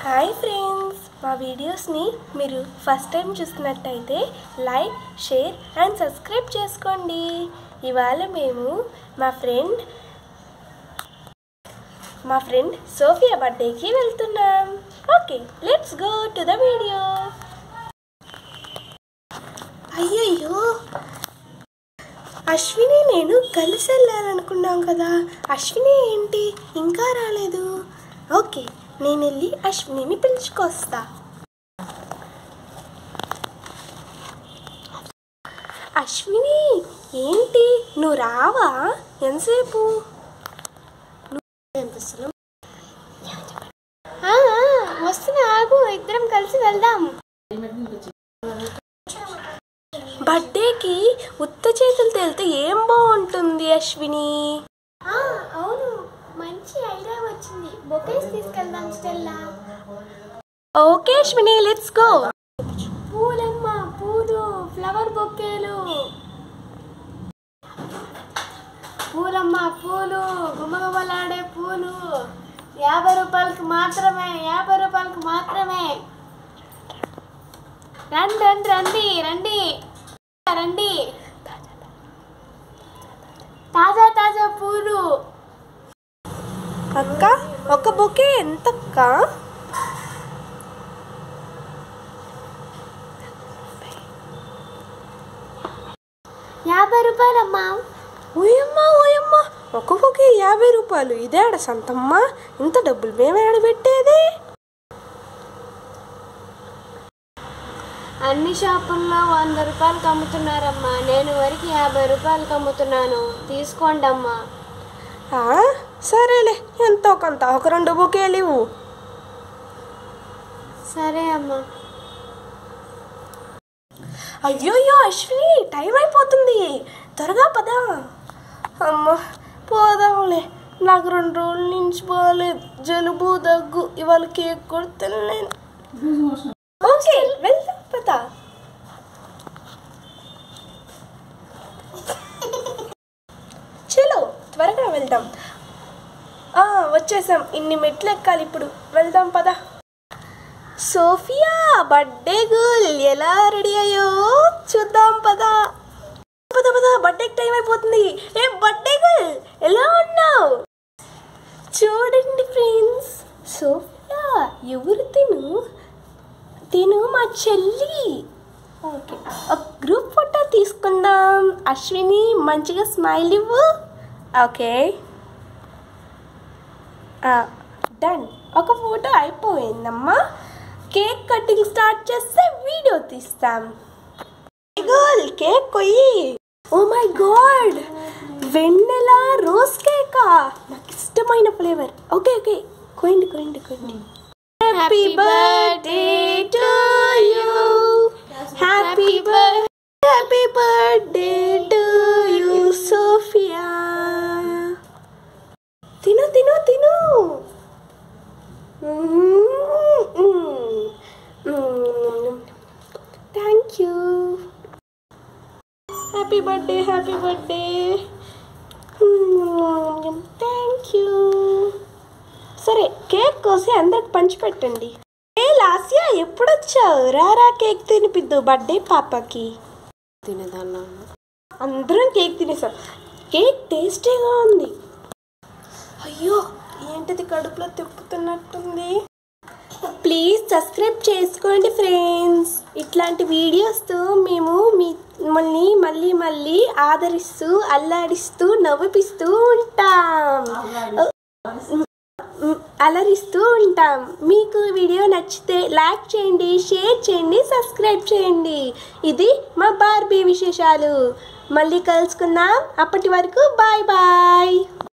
Hi friends, మా వీడియోస్ని మీరు ఫస్ట్ టైం చూస్తున్నట్టయితే లైక్, షేర్ అండ్ సబ్స్క్రైబ్ చేసుకోండి. ఇవాళ మేము మా ఫ్రెండ్ సోఫియా బర్త్డేకి వెళ్తున్నాం. Okay, let's go to the video. అయ్యయ్యో, అశ్విని నేను కలిసి వెళ్ళాలనుకున్నాం కదా. అశ్విని ఏంటి ఇంకా రాలేదు? ఓకే, నేను వెళ్ళి అశ్వినిని పిలుచుకొస్తా. అశ్విని ఏంటి నువ్వు రావా? ఎంతసేపు? వస్తున్నా, ఆగు, ఇద్దరం కలిసి వెళ్దాం. బర్త్డేకి ఉత్త చేతులతో వెళ్తే ఏం బాగుంటుంది అశ్విని? అవును, మంచి ఐడియా వచ్చింది. బొకేస్ తీసుకెళ్దాం Stella. Okay Ashwini, let's go. పూలమ్మ, పూలు, ఫ్లవర్ బొకేలు. పూలమ్మ, పూలు, గుమగుమలాడే పూలు. 50 రూపాయలకి మాత్రమే, 50 రూపాయలకి మాత్రమే. రండి రండి రండి రండి రండి. తాజా తాజా పూలు. అక్క, ఒక బొకే ఎంతక్క? 50 రూపాయలమ్మా. ఓయమ్మా ఓయమ్మా, ఒక బొకే 50 రూపాయలు. ఇదేడ సంతమ్మ, ఇంత డబ్బులు మేము ఏడబెట్టేది? అన్ని షాపుల్లో 100 రూపాయలకి అమ్ముతున్నారమ్మా. నేను వరకు 50 రూపాయలకి అమ్ముతున్నాను. తీసుకోండి అమ్మా. సరేలే, ఎంతో కొంత ఒక 2 బొకేలు ఇవ్వు. సరే అమ్మా. అయ్యోయ్యో అశ్విని, టైం అయిపోతుంది, త్వరగా పదా. అమ్మ, పోదాంలే. నాకు 2 రోజుల నుంచి బాగాలేదు, జలుబు దగ్గు. ఇవాళ కేక్ కూడా తినలేను. ఓకే, వెళ్దాం పదా. చలో త్వరగా వెళ్దాం. వచ్చేసాం, ఇన్ని మెట్లు ఎక్కాలి ఇప్పుడు. వెళ్దాం పదా. సోఫియా, బర్త్డే గర్ల్ ఎలా రెడీ అయ్యో చూద్దాం పదా. పద పద, బర్త్డేకి టైం అయిపోతుంది. ఏ బర్త్డే గర్ల్, ఎలా ఉన్నావు? చూడండి ఫ్రెండ్స్, సోఫియా ఎవరు? తిను మా చెల్లి. ఓకే, ఒక గ్రూప్ ఫోటో తీసుకుందాం. అశ్విని మంచిగా స్మైల్ ఇవ్వు. Okay, done. ఒక ఫోటో అయిపోయిందమ్మా. కేక్ కటింగ్ స్టార్ట్ చేస్తే వీడియో తీస్తాం. గర్ల్, కేక్ కొయ్యి. ఓ మై గాడ్, వెన్నెలా రోజ్ కేకా, నాకు ఇష్టమైన ఫ్లేవర్. ఓకే ఓకే, కొయ్యండి కొయ్యండి కొయ్యండి. Happy birthday to you, happy birthday to you Sophia. తిను తిను తిను. Thank you. Happy birthday, happy birthday. Thank you. సరే, కేక్ కోసి అందరికి పంచిపెట్టండి. లాస్యా, ఎప్పుడొచ్చావు? రారా, కేక్ తినిపిద్దు బర్త్డే పాపకి. తినేదాన్నా. అందరం కేక్ తినేసాం. కేక్ టేస్టీగా ఉంది. అయ్యో, ఏంటిది కడుపులో తిప్పుతున్నట్టుంది? ప్లీజ్ సబ్స్క్రైబ్ చేసుకోండి ఫ్రెండ్స్. ఇట్లాంటి వీడియోస్తో మేము మిమ్మల్ని మళ్ళీ మళ్ళీ ఆదరిస్తూ, అల్లాడిస్తూ, నవ్విపిస్తూ ఉంటాం, అలరిస్తూ ఉంటాం. మీకు వీడియో నచ్చితే లైక్ చేయండి, షేర్ చేయండి, సబ్స్క్రైబ్ చేయండి. ఇది మా బార్బీ విశేషాలు. మళ్ళీ కలుసుకుందాం. అప్పటి వరకు బాయ్ బాయ్.